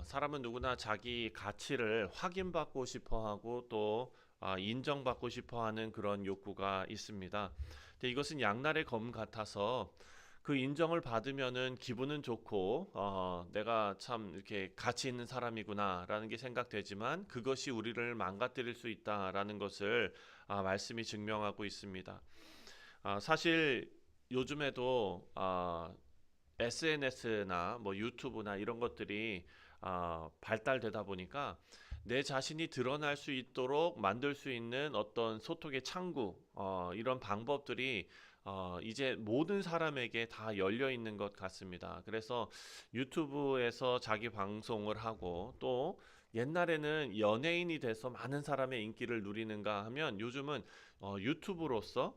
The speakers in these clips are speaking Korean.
사람은 누구나 자기 가치를 확인받고 싶어 하고 또 인정받고 싶어 하는 그런 욕구가 있습니다. 근데 이것은 양날의 검 같아서 그 인정을 받으면은 기분은 좋고 내가 참 이렇게 가치 있는 사람이구나라는 게 생각되지만 그것이 우리를 망가뜨릴 수 있다라는 것을 말씀이 증명하고 있습니다. 사실 요즘에도 SNS나 뭐 유튜브나 이런 것들이 발달되다 보니까 내 자신이 드러날 수 있도록 만들 수 있는 어떤 소통의 창구, 이런 방법들이 이제 모든 사람에게 다 열려 있는 것 같습니다. 그래서 유튜브에서 자기 방송을 하고 또 옛날에는 연예인이 돼서 많은 사람의 인기를 누리는가 하면 요즘은 유튜브로서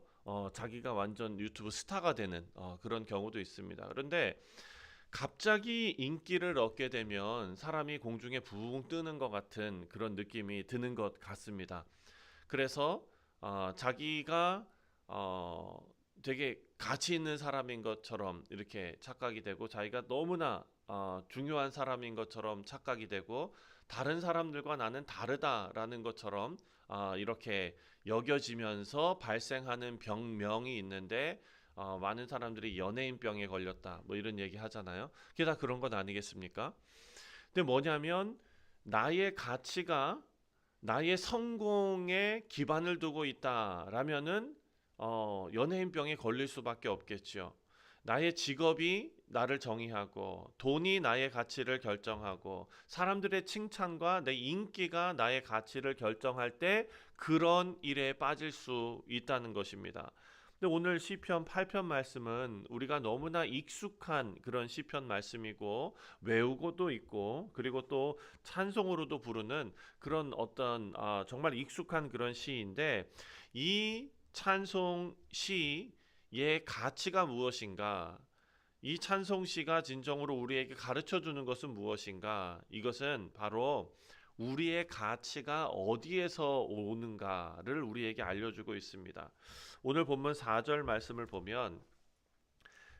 자기가 완전 유튜브 스타가 되는 그런 경우도 있습니다. 그런데 갑자기 인기를 얻게 되면 사람이 공중에 붕 뜨는 것 같은 그런 느낌이 드는 것 같습니다. 그래서 자기가 어, 되게 가치 있는 사람인 것처럼 이렇게 착각이 되고 자기가 너무나 중요한 사람인 것처럼 착각이 되고 다른 사람들과 나는 다르다라는 것처럼 이렇게 여겨지면서 발생하는 병명이 있는데 많은 사람들이 연예인병에 걸렸다 뭐 이런 얘기 하잖아요. 그게 다 그런 것 아니겠습니까? 근데 뭐냐면 나의 가치가 나의 성공에 기반을 두고 있다라면은 연예인병에 걸릴 수밖에 없겠죠. 나의 직업이 나를 정의하고 돈이 나의 가치를 결정하고 사람들의 칭찬과 내 인기가 나의 가치를 결정할 때 그런 일에 빠질 수 있다는 것입니다. 근데 오늘 시편 8편 말씀은 우리가 너무나 익숙한 그런 시편 말씀이고 외우고도 있고 그리고 또 찬송으로도 부르는 그런 어떤 정말 익숙한 그런 시인데 이 찬송 시의 가치가 무엇인가? 이 찬송 시가 진정으로 우리에게 가르쳐 주는 것은 무엇인가? 이것은 바로 우리의 가치가 어디에서 오는가를 우리에게 알려주고 있습니다. 오늘 본문 4절 말씀을 보면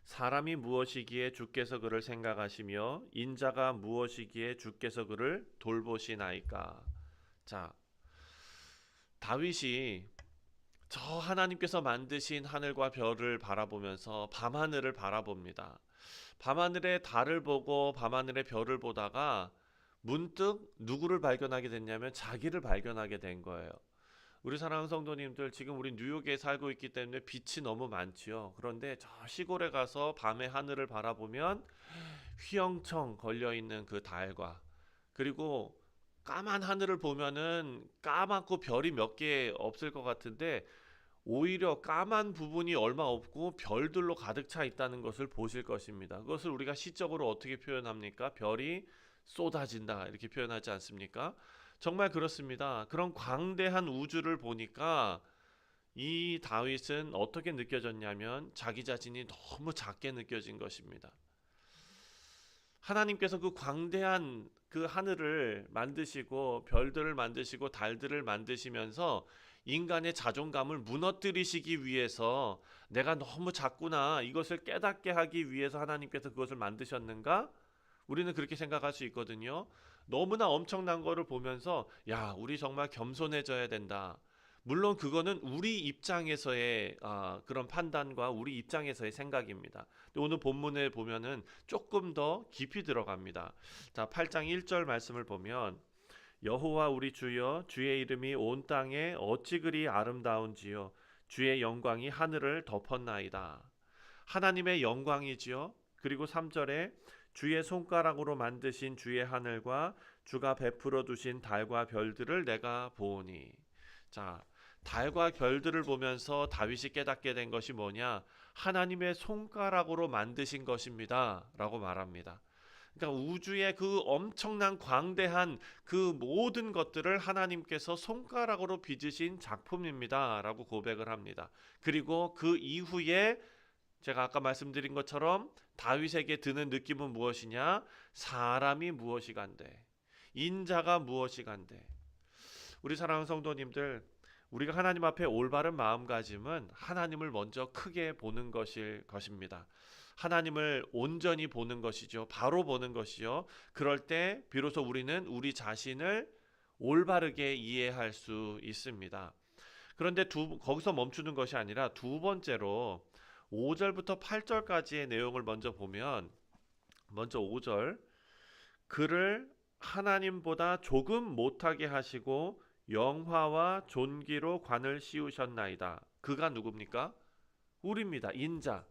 사람이 무엇이기에 주께서 그를 생각하시며 인자가 무엇이기에 주께서 그를 돌보시나이까. 자, 다윗이 저 하나님께서 만드신 하늘과 별을 바라보면서 밤하늘을 바라봅니다. 밤하늘의 달을 보고 밤하늘의 별을 보다가 문득 누구를 발견하게 됐냐면 자기를 발견하게 된 거예요. 우리 사랑하는 성도님들, 지금 우리 뉴욕에 살고 있기 때문에 빛이 너무 많지요. 그런데 저 시골에 가서 밤의 하늘을 바라보면 휘영청 걸려 있는 그 달과 그리고 까만 하늘을 보면은 까맣고 별이 몇 개 없을 것 같은데 오히려 까만 부분이 얼마 없고 별들로 가득 차 있다는 것을 보실 것입니다. 그것을 우리가 시적으로 어떻게 표현합니까? 별이 쏟아진다 이렇게 표현하지 않습니까? 정말 그렇습니다. 그런 광대한 우주를 보니까 이 다윗은 어떻게 느껴졌냐면 자기 자신이 너무 작게 느껴진 것입니다. 하나님께서 그 광대한 그 하늘을 만드시고 별들을 만드시고 달들을 만드시면서 인간의 자존감을 무너뜨리시기 위해서 내가 너무 작구나 이것을 깨닫게 하기 위해서 하나님께서 그것을 만드셨는가? 우리는 그렇게 생각할 수 있거든요. 너무나 엄청난 거를 보면서 야, 우리 정말 겸손해져야 된다. 물론 그거는 우리 입장에서의 그런 판단과 우리 입장에서의 생각입니다. 오늘 본문에 보면은 조금 더 깊이 들어갑니다. 자, 8장 1절 말씀을 보면 여호와 우리 주여 주의 이름이 온 땅에 어찌 그리 아름다운지요 주의 영광이 하늘을 덮었나이다. 하나님의 영광이지요. 그리고 3절에 주의 손가락으로 만드신 주의 하늘과 주가 베풀어 두신 달과 별들을 내가 보오니. 자, 달과 별들을 보면서 다윗이 깨닫게 된 것이 뭐냐? 하나님의 손가락으로 만드신 것입니다. 라고 말합니다. 그러니까 우주의 그 엄청난 광대한 그 모든 것들을 하나님께서 손가락으로 빚으신 작품입니다. 라고 고백을 합니다. 그리고 그 이후에 제가 아까 말씀드린 것처럼 다윗에게 드는 느낌은 무엇이냐? 사람이 무엇이간데, 인자가 무엇이간데. 우리 사랑하는 성도님들, 우리가 하나님 앞에 올바른 마음가짐은 하나님을 먼저 크게 보는 것일 것입니다. 하나님을 온전히 보는 것이죠. 바로 보는 것이요. 그럴 때 비로소 우리는 우리 자신을 올바르게 이해할 수 있습니다. 그런데 거기서 멈추는 것이 아니라 두 번째로 5절부터 8절까지의 내용을 먼저 보면, 먼저 5절, 그를 하나님보다 조금 못하게 하시고 영화와 존귀로 관을 씌우셨나이다. 그가 누굽니까? 우리입니다. 인자.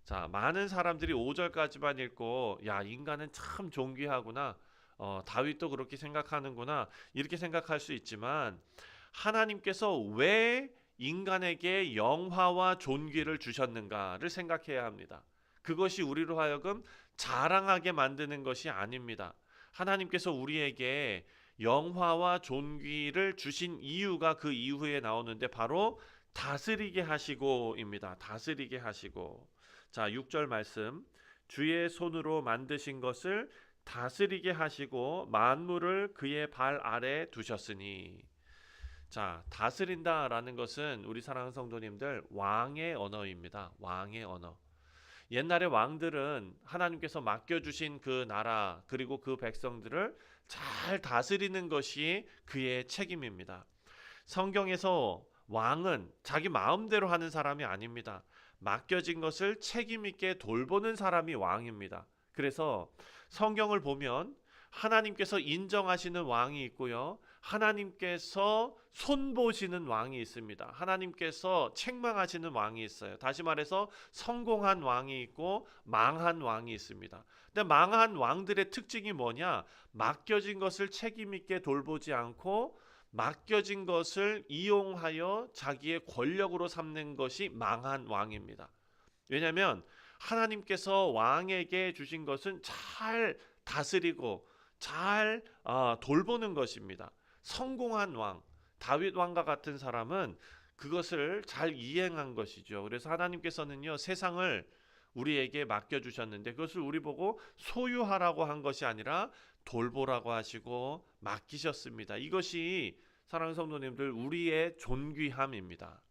자, 많은 사람들이 5절까지만 읽고 야, 인간은 참 존귀하구나. 다윗도 그렇게 생각하는구나. 이렇게 생각할 수 있지만 하나님께서 왜 인간에게 영화와 존귀를 주셨는가를 생각해야 합니다. 그것이 우리로 하여금 자랑하게 만드는 것이 아닙니다. 하나님께서 우리에게 영화와 존귀를 주신 이유가 그 이후에 나오는데 바로 다스리게 하시고입니다. 다스리게 하시고. 자, 6절 말씀. 주의 손으로 만드신 것을 다스리게 하시고 만물을 그의 발 아래 두셨으니. 자, 다스린다라는 것은 우리 사랑하는 성도님들 왕의 언어입니다. 왕의 언어. 옛날의 왕들은 하나님께서 맡겨주신 그 나라 그리고 그 백성들을 잘 다스리는 것이 그의 책임입니다. 성경에서 왕은 자기 마음대로 하는 사람이 아닙니다. 맡겨진 것을 책임 있게 돌보는 사람이 왕입니다. 그래서 성경을 보면 하나님께서 인정하시는 왕이 있고요. 하나님께서 손보시는 왕이 있습니다. 하나님께서 책망하시는 왕이 있어요. 다시 말해서 성공한 왕이 있고 망한 왕이 있습니다. 근데 망한 왕들의 특징이 뭐냐? 맡겨진 것을 책임 있게 돌보지 않고 맡겨진 것을 이용하여 자기의 권력으로 삼는 것이 망한 왕입니다. 왜냐하면 하나님께서 왕에게 주신 것은 잘 다스리고 잘 돌보는 것입니다. 성공한 왕, 다윗 왕과 같은 사람은 그것을 잘 이행한 것이죠. 그래서 하나님께서는요, 세상을 우리에게 맡겨주셨는데 그것을 우리 보고 소유하라고 한 것이 아니라 돌보라고 하시고 맡기셨습니다. 이것이 사랑하는 성도님들, 우리의 존귀함입니다.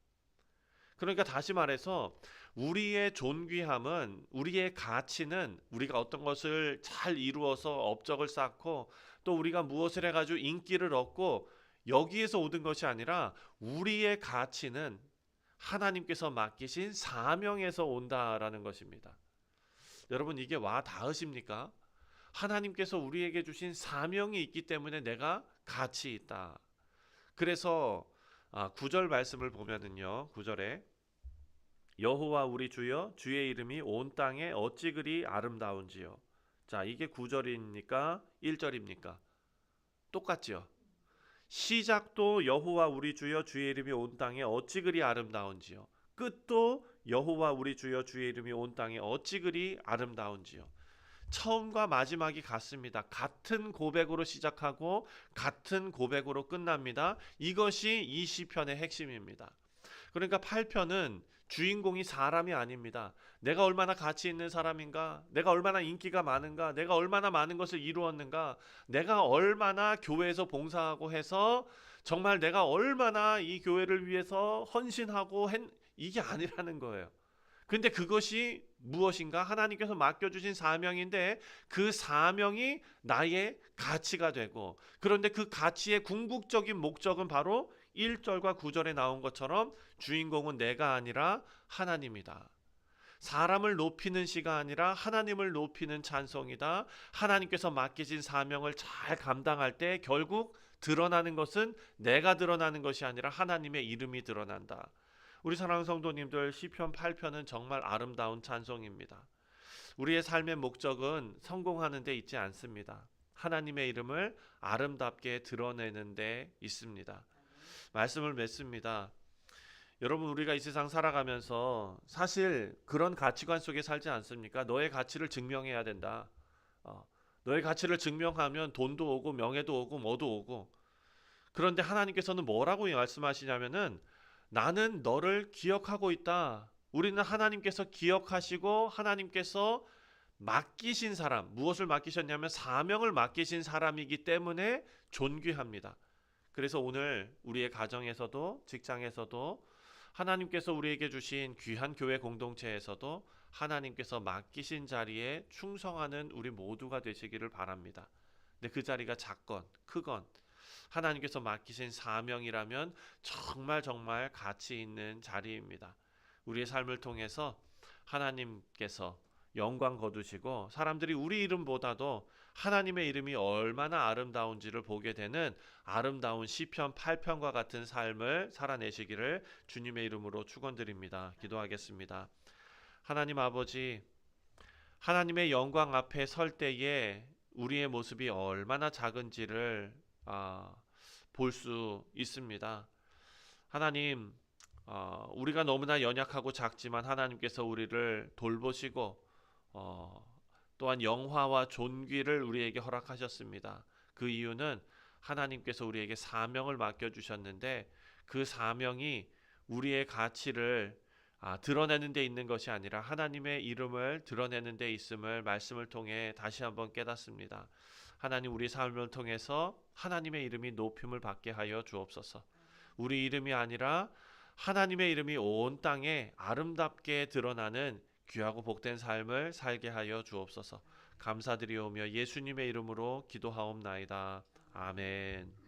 그러니까 다시 말해서 우리의 존귀함은, 우리의 가치는 우리가 어떤 것을 잘 이루어서 업적을 쌓고 또 우리가 무엇을 해가지고 인기를 얻고 여기에서 얻은 것이 아니라 우리의 가치는 하나님께서 맡기신 사명에서 온다라는 것입니다. 여러분, 이게 와 닿으십니까? 하나님께서 우리에게 주신 사명이 있기 때문에 내가 가치 있다. 그래서 9절 말씀을 보면은요, 9절에 여호와 우리 주여, 주의 이름이 온 땅에 어찌 그리 아름다운지요. 자, 이게 9절입니까? 1절입니까? 똑같지요. 시작도 여호와 우리 주여, 주의 이름이 온 땅에 어찌 그리 아름다운지요. 끝도 여호와 우리 주여, 주의 이름이 온 땅에 어찌 그리 아름다운지요. 처음과 마지막이 같습니다. 같은 고백으로 시작하고 같은 고백으로 끝납니다. 이것이 이 시편의 핵심입니다. 그러니까 8편은 주인공이 사람이 아닙니다. 내가 얼마나 가치 있는 사람인가? 내가 얼마나 인기가 많은가? 내가 얼마나 많은 것을 이루었는가? 내가 얼마나 교회에서 봉사하고 해서 정말 내가 얼마나 이 교회를 위해서 헌신하고 이게 아니라는 거예요. 근데 그것이 무엇인가? 하나님께서 맡겨주신 사명인데 그 사명이 나의 가치가 되고, 그런데 그 가치의 궁극적인 목적은 바로 1절과 9절에 나온 것처럼 주인공은 내가 아니라 하나님이다. 사람을 높이는 시가 아니라 하나님을 높이는 찬송이다. 하나님께서 맡기신 사명을 잘 감당할 때 결국 드러나는 것은 내가 드러나는 것이 아니라 하나님의 이름이 드러난다. 우리 사랑하는 성도님들, 시편 8편은 정말 아름다운 찬송입니다. 우리의 삶의 목적은 성공하는 데 있지 않습니다. 하나님의 이름을 아름답게 드러내는 데 있습니다. 말씀을 맺습니다. 여러분, 우리가 이 세상 살아가면서 사실 그런 가치관 속에 살지 않습니까? 너의 가치를 증명해야 된다. 너의 가치를 증명하면 돈도 오고 명예도 오고 뭐도 오고. 그런데 하나님께서는 뭐라고 말씀하시냐면은 나는 너를 기억하고 있다. 우리는 하나님께서 기억하시고 하나님께서 맡기신 사람, 무엇을 맡기셨냐면 사명을 맡기신 사람이기 때문에 존귀합니다. 그래서 오늘 우리의 가정에서도 직장에서도 하나님께서 우리에게 주신 귀한 교회 공동체에서도 하나님께서 맡기신 자리에 충성하는 우리 모두가 되시기를 바랍니다. 근데 그 자리가 작건 크건 하나님께서 맡기신 사명이라면 정말 가치 있는 자리입니다. 우리의 삶을 통해서 하나님께서 영광 거두시고 사람들이 우리 이름보다도 하나님의 이름이 얼마나 아름다운지를 보게 되는 아름다운 시편 8편과 같은 삶을 살아내시기를 주님의 이름으로 축원드립니다. 기도하겠습니다. 하나님 아버지, 하나님의 영광 앞에 설 때에 우리의 모습이 얼마나 작은지를 볼 수 있습니다. 하나님, 우리가 너무나 연약하고 작지만 하나님께서 우리를 돌보시고 또한 영화와 존귀를 우리에게 허락하셨습니다. 그 이유는 하나님께서 우리에게 사명을 맡겨주셨는데 그 사명이 우리의 가치를 드러내는 데 있는 것이 아니라 하나님의 이름을 드러내는 데 있음을 말씀을 통해 다시 한번 깨닫습니다. 하나님, 우리 삶을 통해서 하나님의 이름이 높임을 받게 하여 주옵소서. 우리 이름이 아니라 하나님의 이름이 온 땅에 아름답게 드러나는 귀하고 복된 삶을 살게 하여 주옵소서. 감사드리오며 예수님의 이름으로 기도하옵나이다. 아멘.